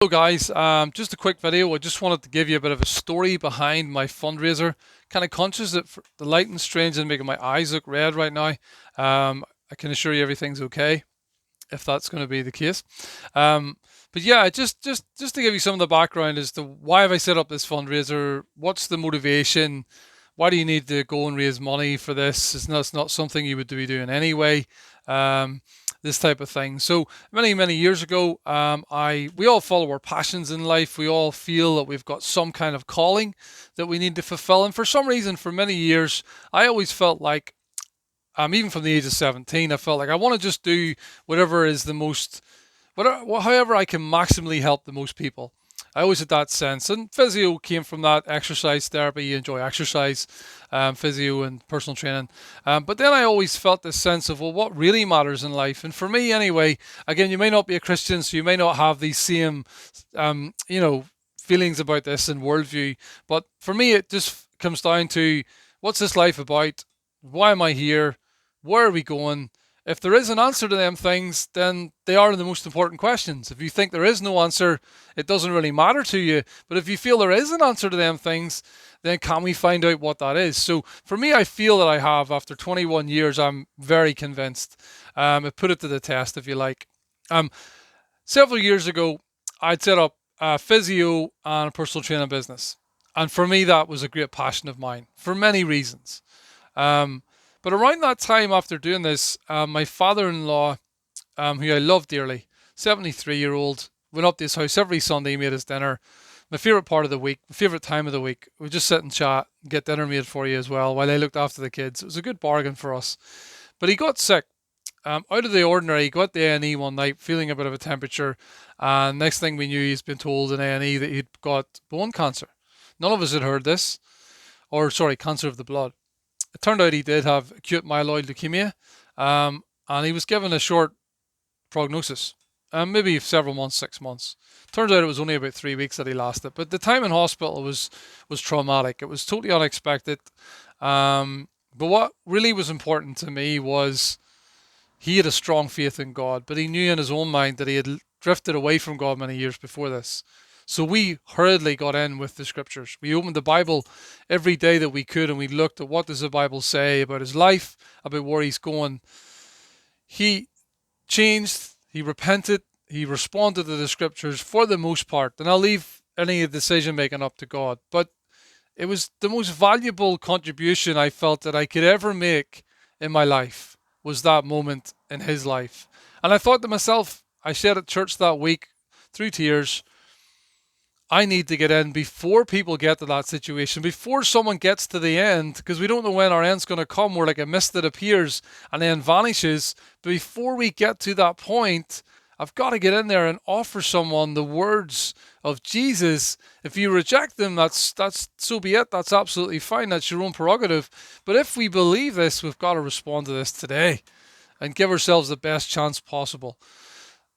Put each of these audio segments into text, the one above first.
Hello guys, just a quick video. I just wanted to give you a bit of a story behind my fundraiser. Kind of conscious that the lighting's strange and making my eyes look red right now. I can assure you everything's okay, if that's going to be the case. But yeah, just to give you some of the background as to why have I set up this fundraiser, what's the motivation, why do you need to go and raise money for this? It's not something you would be doing anyway. This type of thing. So many years ago, we all follow our passions in life. We all feel that we've got some kind of calling that we need to fulfill. And for some reason, for many years, I always felt like, even from the age of 17, I felt like I want to just do whatever is the most, whatever, however I can maximally help the most people. I always had that sense, and physio came from that. Exercise therapy, you enjoy exercise, physio and personal training. But then I always felt this sense of, well, what really matters in life? And for me anyway, again, you may not be a Christian, so you may not have these same, feelings about this and worldview. But for me, it just comes down to, what's this life about? Why am I here? Where are we going? If there is an answer to them things, then they are the most important questions. If you think there is no answer, it doesn't really matter to you. But if you feel there is an answer to them things, then can we find out what that is? So for me, I feel that I have, after 21 years, I'm very convinced. I put it to the test, if you like. Several years ago, I'd set up a physio and a personal training business. And for me, that was a great passion of mine for many reasons. But around that time, after doing this, my father-in-law, who I love dearly, 73-year-old, went up to his house every Sunday, made his dinner. My favourite part of the week, my favourite time of the week. We just sit and chat, get dinner made for you as well, while I looked after the kids. It was a good bargain for us. But he got sick. Out of the ordinary, he got to A&E one night, feeling a bit of a temperature. And next thing we knew, he's been told in A&E that he'd got bone cancer. None of us had heard this. Cancer of the blood. It turned out he did have acute myeloid leukemia, and he was given a short prognosis, maybe several months, 6 months. Turns out it was only about 3 weeks that he lasted, but the time in hospital was traumatic. It was totally unexpected. But what really was important to me was he had a strong faith in God, but he knew in his own mind that he had drifted away from God many years before this. So we hurriedly got in with the scriptures. We opened the Bible every day that we could, and we looked at what does the Bible say about his life, about where he's going. He changed, he repented, he responded to the scriptures for the most part. And I'll leave any decision making up to God. But it was the most valuable contribution I felt that I could ever make in my life, was that moment in his life. And I thought to myself, I said at church that week, through tears, I need to get in before people get to that situation, before someone gets to the end, because we don't know when our end's going to come. We're like a mist that appears and then vanishes. But before we get to that point, I've got to get in there and offer someone the words of Jesus. If you reject them, that's so be it. That's absolutely fine. That's your own prerogative. But if we believe this, we've got to respond to this today and give ourselves the best chance possible.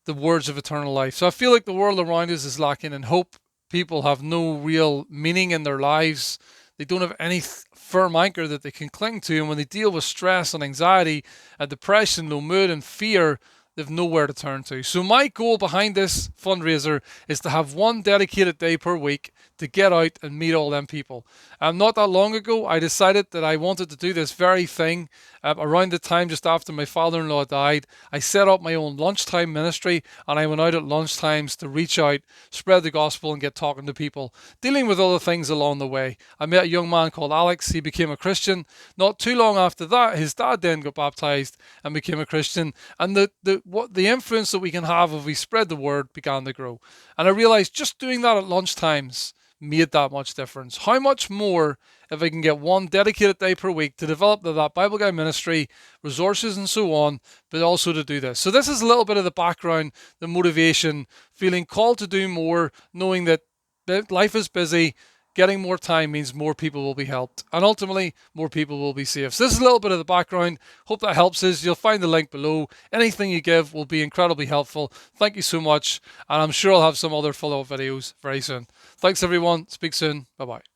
The words of eternal life. So I feel like the world around us is lacking in hope. People have no real meaning in their lives. They don't have any firm anchor that they can cling to. And when they deal with stress and anxiety and depression, low mood and fear, they've nowhere to turn to. So my goal behind this fundraiser is to have one dedicated day per week to get out and meet all them people. Not that long ago, I decided that I wanted to do this very thing. Around the time just after my father-in-law died, I set up my own lunchtime ministry, and I went out at lunchtimes to reach out, spread the gospel, and get talking to people, dealing with other things along the way. I met a young man called Alex. He became a Christian. Not too long after that, his dad then got baptized and became a Christian. And the influence that we can have if we spread the word began to grow. And I realized just doing that at lunchtimes made that much difference. How much more if I can get one dedicated day per week to develop that Bible Guide ministry, resources and so on, but also to do this. So this is a little bit of the background, the motivation, feeling called to do more, knowing that life is busy. Getting more time means more people will be helped, and ultimately more people will be saved. So this is a little bit of the background. Hope that helps us. You'll find the link below. Anything you give will be incredibly helpful. Thank you so much, and I'm sure I'll have some other follow-up videos very soon. Thanks everyone. Speak soon. Bye-bye.